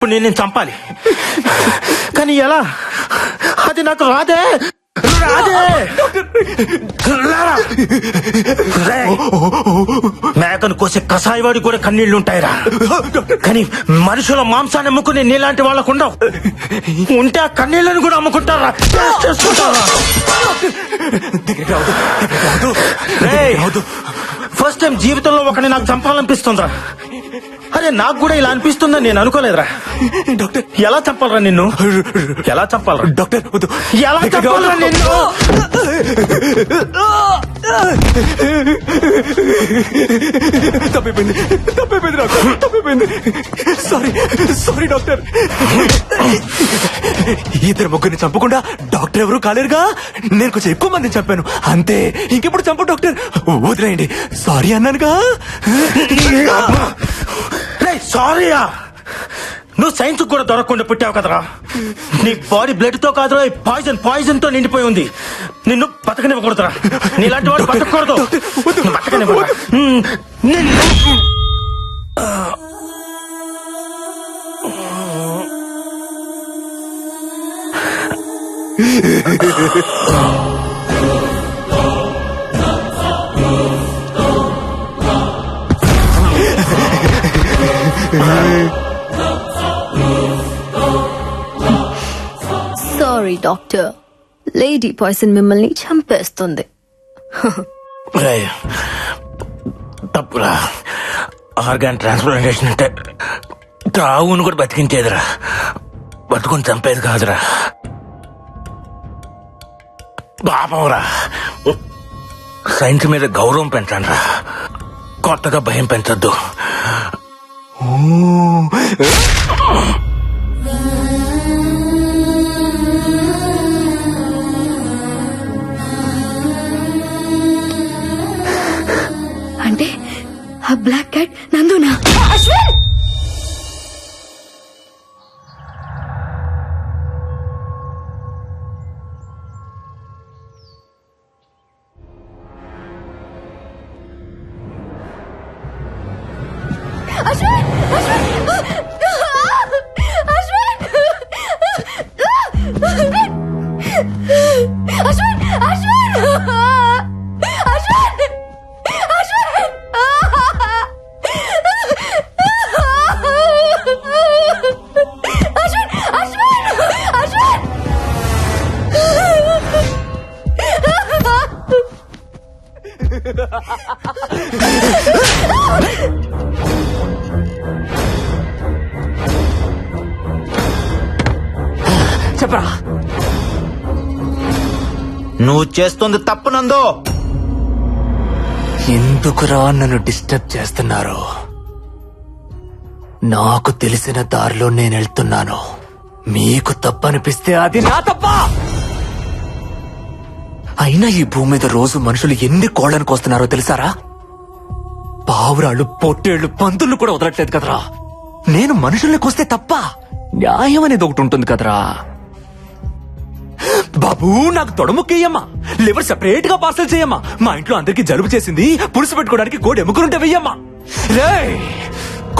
ఇప్పుడు నేను చంపాలి, కానీ ఎలా? అది నాకు రాదే. మేకను కోసే కసాయివాడి కూడా కన్నీళ్లుంటాయిరా, కానీ మనుషుల మాంసాన్ని అమ్ముకునే నీలాంటి వాళ్ళకు ఉండవు. ఉంటే ఆ కన్నీళ్లను కూడా అమ్ముకుంటారా, చేసుకుంటారా? ఫస్ట్ టైం జీవితంలో ఒకరిని నాకు చంపాలనిపిస్తుందిరా. అరే నాకు కూడా ఇలా అనిపిస్తుందని నేను అనుకోలేదురా. డాక్టర్ ఎలా చంపాలరా నిన్ను? ఎలా చంపాలరా డాక్టర్? ఎలా చంపాలరా నిన్ను? తప్పిపోయింది డాక్టర్, తప్పిపోయింది. Sorry doctor. ఇద్దరు ముగ్గురిని చంపకుండా డాక్టర్ ఎవరు కాలేరుగా. నేను కొంచెం ఎక్కువ మందిని చంపాను అంతే. ఇంకెప్పుడు చంపు డాక్టర్, వదిలేయండి. సారీ అన్నానుగా. సారీయా? నువ్వు సైన్స్ కూడా దొరకకుండా పుట్టావు కదరా. నీ బాడీ బ్లడ్ తో కాదురా, పాయిజన్ తో నిండిపోయి ఉంది. నిన్ను బతకనివ్వకూడదురా. నీలాంటి వాడు బతకూడదు. బతకనివ్వరా? సారీ డాక్టర్, లేడీ పాయిజన్ మిమ్మల్ని చంపేస్తుంది. తప్పురా. ఆర్గాన్ ట్రాన్స్ప్లాంటేషన్ అంటే తావును కూడా బతికించేదిరా, బతుకుని చంపేది కాదురా. పాపంరా. సైన్స్ మీద గౌరవం పెంచండి రా, కొత్తగా భయం పెంచొద్దు. అంటే ఆ బ్లాక్ క్యాట్ నందునా? అశ్విన్! చెప్పరా? నువ్వు చేస్తుంది తప్పు నందో. ఎందుకురా నన్ను డిస్టర్బ్ చేస్తున్నారు? నాకు తెలిసిన దారిలో నేను వెళ్తున్నాను. మీకు తప్పనిపిస్తే అది నా తప్ప. అయినా ఈ భూమి మీద రోజు మనుషులు ఎన్ని కోళ్లను కోస్తున్నారో తెలుసారా? పావురాళ్ళు, పొట్టేళ్లు, పందులు కూడా వదలట్లేదు కదరా. నేను మనుషుల్ని కోస్తే తప్ప? న్యాయం అనేది ఒకటి ఉంటుంది కదరా. బాబు నాకు తొడముక్కయ్యమ్మా, లివర్ సెపరేట్ గా పార్సల్ చేయమ్మా. మా ఇంట్లో అందరికి జలుబు చేసింది, పులుసు పెట్టుకోవడానికి కోడి ఎముకలుంటే వెయ్యమ్మా.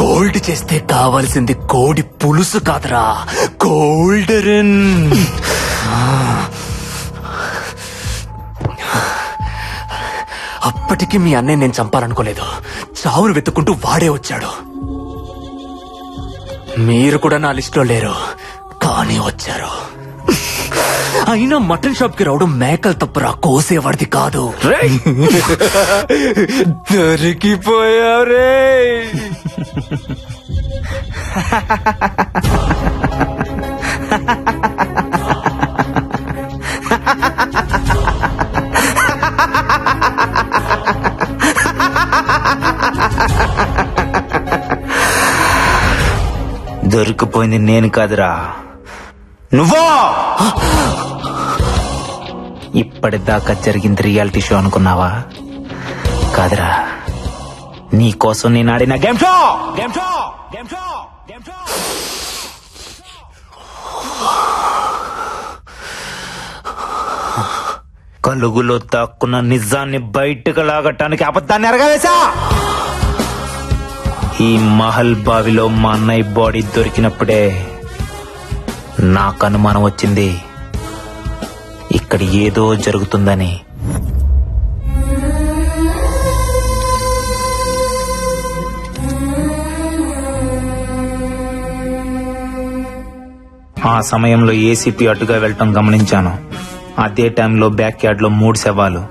గోల్డ్ చేస్తే కావాల్సింది కోడి పులుసు కాదరా, గోల్డెన్. అప్పటికి మీ అన్నయ్య నేను చంపాలనుకోలేదు. చావును వెతుక్కుంటూ వాడే వచ్చాడు. మీరు కూడా నా లిస్టులో లేరు, కానీ వచ్చారు. అయినా మటన్ షాప్ కి రావడం మేకలు తప్పురా, కోసేవాడిది కాదు. దొరికిపోయారే. దొరికిపోయింది నేను కాదురా, నువ్వో. ఇప్పటిదాకా జరిగింది రియాలిటీ షో అనుకున్నావా? కాదురా, నీ కోసం నేను ఆడిన గేమ్ షో. కలుగులో దాక్కున్న నిజాన్ని బయటకు లాగటానికి అబద్ధాన్ని ఎరగవేశా. ఈ మహల్ బావిలో మా అన్నయ్య బాడీ దొరికినప్పుడే నాకు అనుమానం వచ్చింది, ఇక్కడ ఏదో జరుగుతుందని. ఆ సమయంలో ఏసీపీ అటుగా వెళ్ళటం గమనించాను. అదే టైంలో బ్యాక్ యార్డ్ లో 3 శవాలు.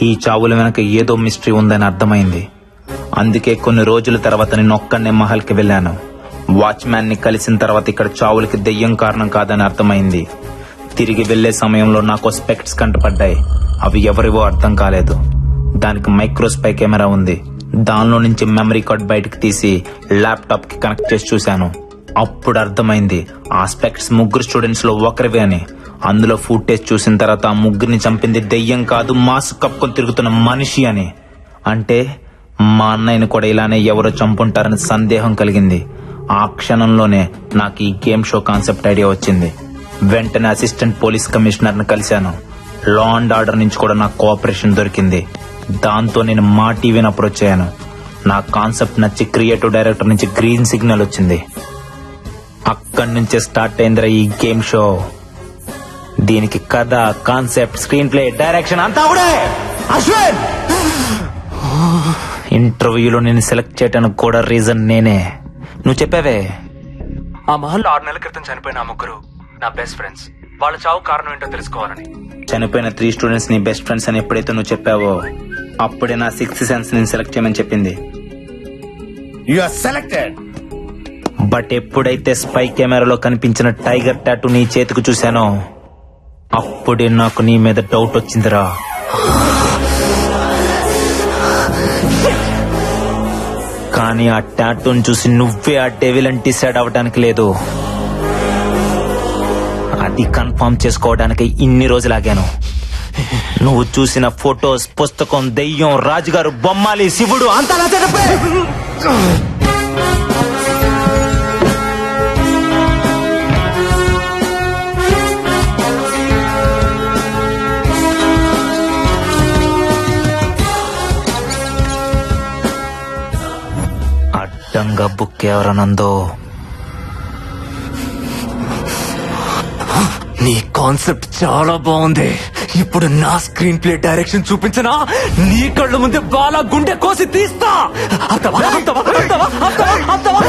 ఈ చావుల వెనక ఏదో మిస్టరీ ఉందని అర్థమైంది. అందుకే కొన్ని రోజుల తర్వాత నేను ఒక్కనే మహల్ కి వెళ్ళాను. వాచ్మ్యాన్ ని కలిసిన తర్వాత ఇక్కడ చావులకి దెయ్యం కారణం కాదని అర్థమైంది. తిరిగి వెళ్లే సమయంలో నాకు స్పెక్ట్స్ కంటపడ్డాయి. అవి ఎవరివో అర్థం కాలేదు. దానికి మైక్రోస్పై కెమెరా ఉంది. దానిలో నుంచి మెమరీ కార్డ్ బయటకు తీసి ల్యాప్టాప్ కి కనెక్ట్ చేసి చూశాను. అప్పుడు అర్థమైంది ఆ స్పెక్ట్స్ 3 స్టూడెంట్స్ లో ఒకరివే అని. అందులో ఫుటేజ్ చూసిన తర్వాత ఆ 3ని చంపింది దెయ్యం కాదు, మాస్క్ కప్పుకొని తిరుగుతున్న మనిషి అని. అంటే మా అన్నయ్యని కూడా ఇలానే ఎవరో చంపుంటారని సందేహం కలిగింది. ఆ క్షణంలోనే నాకు ఈ గేమ్ షో కాన్సెప్ట్ ఐడియా వచ్చింది. వెంటనే అసిస్టెంట్ పోలీస్ కమిషనర్ ని కలిశాను. లా అండ్ ఆర్డర్ నుంచి కూడా నాకు కోఆపరేషన్ దొరికింది. దాంతో నేను మా టీవీని అప్రోచ్ అయ్యాను. నా కాన్సెప్ట్ నచ్చి క్రియేటివ్ డైరెక్టర్ నుంచి గ్రీన్ సిగ్నల్ వచ్చింది. అక్కడి నుంచే స్టార్ట్ అయిందిరా ఈ గేమ్ షో. దీనికి కథ, కాన్సెప్ట్, స్క్రీన్ ప్లే, డైరెక్షన్ అంతా కూడా అశ్విన్. ఇంటర్వ్యూలో నేను సెలెక్ట్ చేయడానికి కూడా రీజన్ నేనే. నువ్వు చెప్పావే, ఆ మహల్లో 6 నెలల క్రితం చనిపోయిన ఆ 3 నా బెస్ట్ ఫ్రెండ్స్. వాళ్ళ చావు కారణం ఏంటో తెలుసుకోవాలని. చనిపోయిన 3 స్టూడెంట్స్ నీ బెస్ట్ ఫ్రెండ్స్ అని ఎప్పుడైతే నువ్వు చెప్పావో అప్పుడే నా 6th సెన్స్ నేను సెలెక్ట్ చేయమని చెప్పింది. You are selected. బట్ ఎప్పుడైతే స్పై కెమెరాలో కనిపించిన టైగర్ టాటూ నీ చేతికి చూశానో అప్పుడే నాకు నీ మీద డౌట్ వచ్చిందిరా. కానీ ఆ టాటూని చూసి నువ్వే ఆ డెవిల్ అని డిసైడ్ అవ్వడానికి లేదు. అది కన్ఫర్మ్ చేసుకోవడానికి ఇన్ని రోజులాగాను. నువ్వు చూసిన ఫొటోస్, పుస్తకం, దెయ్యం, రాజుగారు, బొమ్మాలి, శివుడు అంతా నా చెప్పే. అడ్డంగా బుక్ ఎవరనందో. నీ కాన్సెప్ట్ చాలా బాగుంది. ఇప్పుడు నా స్క్రీన్ ప్లే డైరెక్షన్ చూపించనా? నీ కళ్ళ ముందే బాలా గుండె కోసి తీస్తా. అర్థమా? అర్థమా? అర్థమా? అర్థమా? అర్థమా?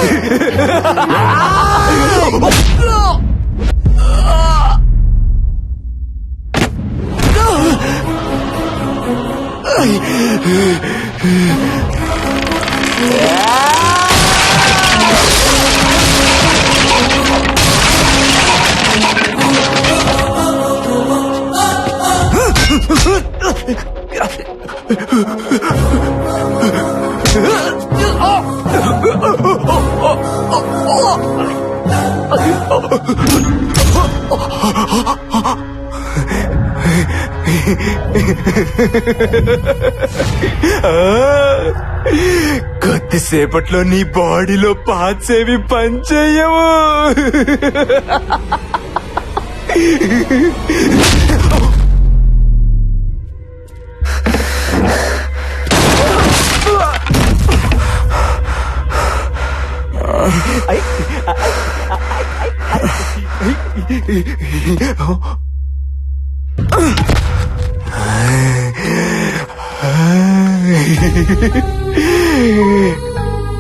కొద్దిసేపట్లో నీ బాడీలో పార్ట్స్ ఏవి పనిచేయవు.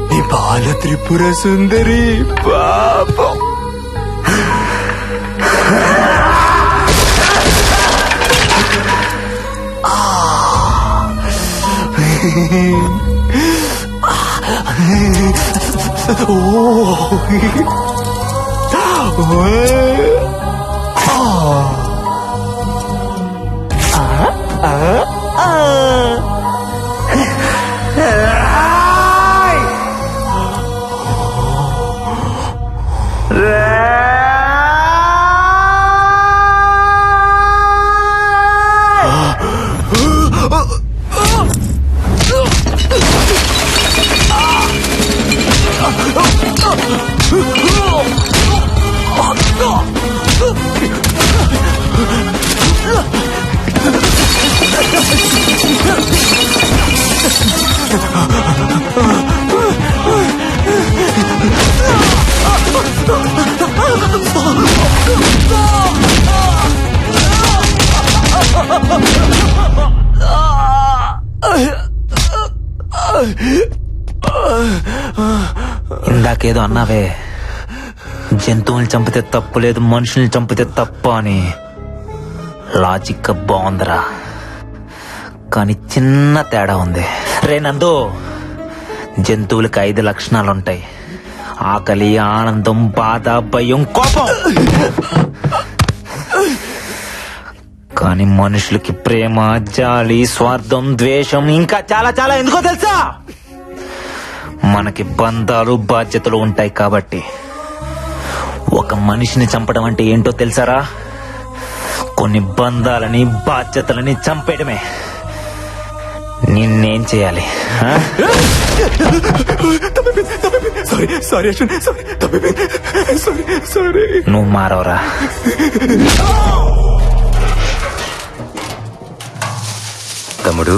నీ బాల త్రిపుర సుందరి పాపం. ఇందాకేదో అన్నావే, జంతువుల్ని చంపితే తప్పు లేదు, మనుషుల్ని చంపితే తప్ప అని. లాజిక్ బాగుందిరా, కానీ చిన్న తేడా ఉంది. రే నందు, జంతువులకి 5 లక్షణాలుంటాయి: ఆకలి, ఆనందం, బాధ, భయం, కోపం. కానీ మనుషులకి ప్రేమ, జాలి, స్వార్థం, ద్వేషం, ఇంకా చాలా చాలా. ఎందుకో తెలుసా? మనకి బంధాలు, బాధ్యతలు ఉంటాయి కాబట్టి. ఒక మనిషిని చంపడం అంటే ఏంటో తెలుసారా? కొన్ని బంధాలని, బాధ్యతలని చంపేయడమే. నిన్నేం చేయాలి? నువ్వు మారవరా? తమ్ముడు,